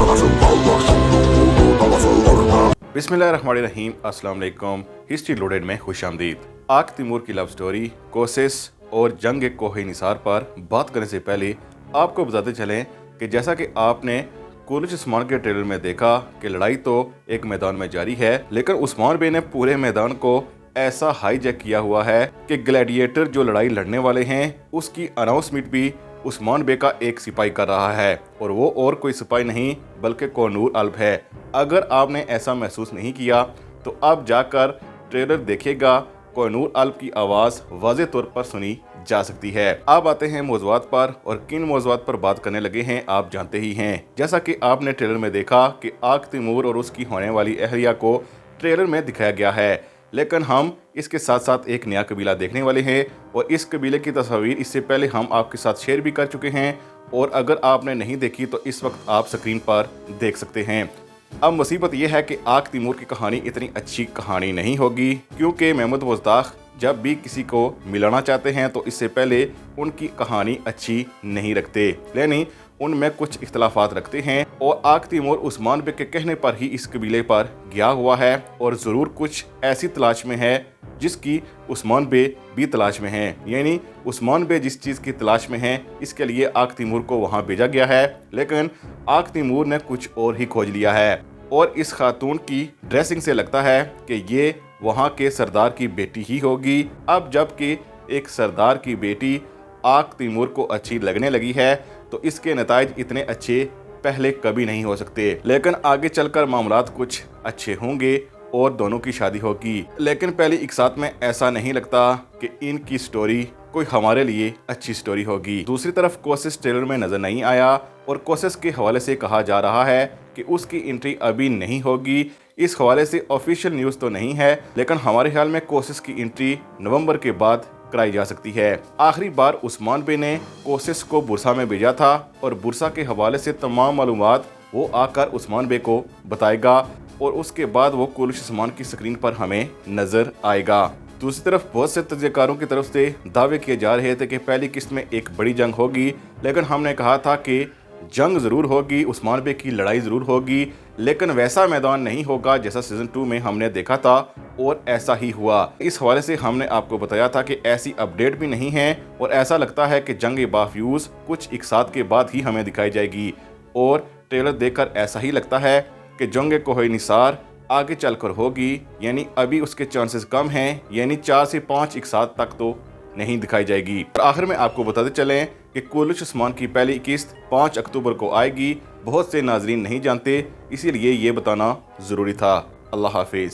बिस्मिल्लाहिर्रहमानिर्रहीम। अस्सलाम वालेकुम। हिस्ट्री लोडेड में खुशामदीद। आग तैमूर की लव स्टोरी, कोसिस और जंग कोहे निसार पर बात करने से पहले आपको बताते चलें कि जैसा कि आपने कुलच उस्मान के ट्रेलर में देखा कि लड़ाई तो एक मैदान में जारी है, लेकिन उस्मान बे ने पूरे मैदान को ऐसा हाईजैक किया हुआ है कि ग्लैडिएटर जो लड़ाई लड़ने वाले हैं उसकी अनाउंसमेंट भी उस्मान बे का एक सिपाही कर रहा है, और वो और कोई सिपाही नहीं बल्कि कोनूर अल्ब है। अगर आपने ऐसा महसूस नहीं किया तो आप जाकर ट्रेलर देखिएगा, कोनूर अल्ब की आवाज़ वाज़े तौर पर सुनी जा सकती है। अब आते हैं मौज़ूआत पर, और किन मौज़ूआत पर बात करने लगे हैं आप जानते ही हैं। जैसा कि आपने ट्रेलर में देखा कि आग तैमूर और उसकी होने वाली अहलिया को ट्रेलर में दिखाया गया है, लेकिन हम इसके साथ साथ एक नया कबीला देखने वाले हैं, और इस कबीले की तस्वीर इससे पहले हम आपके साथ शेयर भी कर चुके हैं, और अगर आपने नहीं देखी तो इस वक्त आप स्क्रीन पर देख सकते हैं। अब मुसीबत यह है कि आग तैमूर की कहानी इतनी अच्छी कहानी नहीं होगी, क्योंकि महमूद मुश्ताक जब भी किसी को मिलाना चाहते हैं तो इससे पहले उनकी कहानी अच्छी नहीं रखते, यानी उनमें कुछ इख्तलाफात रखते हैं। और आग तैमूर उस्मान बे के कहने पर ही इस कबीले पर गया हुआ है, और ज़रूर कुछ ऐसी तलाश में है जिसकी उस्मान बे भी तलाश में है, यानी उस्मान बे जिस चीज़ की तलाश में है इसके लिए आग तैमूर को वहाँ भेजा गया है, लेकिन आग तैमूर ने कुछ और ही खोज लिया है। और इस खातून की ड्रेसिंग से लगता है कि ये वहाँ के सरदार की बेटी ही होगी। अब जबकि एक सरदार की बेटी आग तैमूर को अच्छी लगने लगी है तो इसके नताइज इतने अच्छे पहले कभी नहीं हो सकते, लेकिन आगे चलकर मामलात कुछ अच्छे होंगे और दोनों की शादी होगी। लेकिन पहले एक साथ में ऐसा नहीं लगता कि इनकी स्टोरी कोई हमारे लिए अच्छी स्टोरी होगी। दूसरी तरफ कोसिस ट्रेलर में नजर नहीं आया, और कोसिस के हवाले से कहा जा रहा है कि उसकी एंट्री अभी नहीं होगी। इस हवाले से ऑफिशियल न्यूज़ तो नहीं है, लेकिन हमारे ख्याल में कोसिस की एंट्री नवंबर के बाद कराई जा सकती है। आखिरी बार उस्मान बे ने कोसिस को बुरसा में भेजा था, और बुरसा के हवाले से तमाम मालूमात वो आकर उस्मान बे को बताएगा, और उसके बाद वो कुलच उस्मान की स्क्रीन पर हमें नजर आएगा। दूसरी तरफ बहुत से तजज़ियाकारों की तरफ से दावे किए जा रहे थे कि पहली किस्त में एक बड़ी जंग होगी, लेकिन हमने कहा था कि जंग ज़रूर होगी, उस्मान बे की लड़ाई ज़रूर होगी, लेकिन वैसा मैदान नहीं होगा जैसा सीज़न 2 में हमने देखा था, और ऐसा ही हुआ। इस हवाले से हमने आपको बताया था कि ऐसी अपडेट भी नहीं है, और ऐसा लगता है कि जंग बावजूद कुछ एक साथ के बाद ही हमें दिखाई जाएगी, और ट्रेलर देखकर ऐसा ही लगता है कि जंग कोहे निसार आगे चलकर होगी, यानी अभी उसके चांसेस कम हैं, यानी 4 से 5 एक साथ तक तो नहीं दिखाई जाएगी। और आखिर में आपको बताते चलें कि कुलच उस्मान की पहली किस्त 5 अक्टूबर को आएगी। बहुत से नाजरीन नहीं जानते, इसीलिए ये बताना ज़रूरी था। अल्लाह हाफिज़।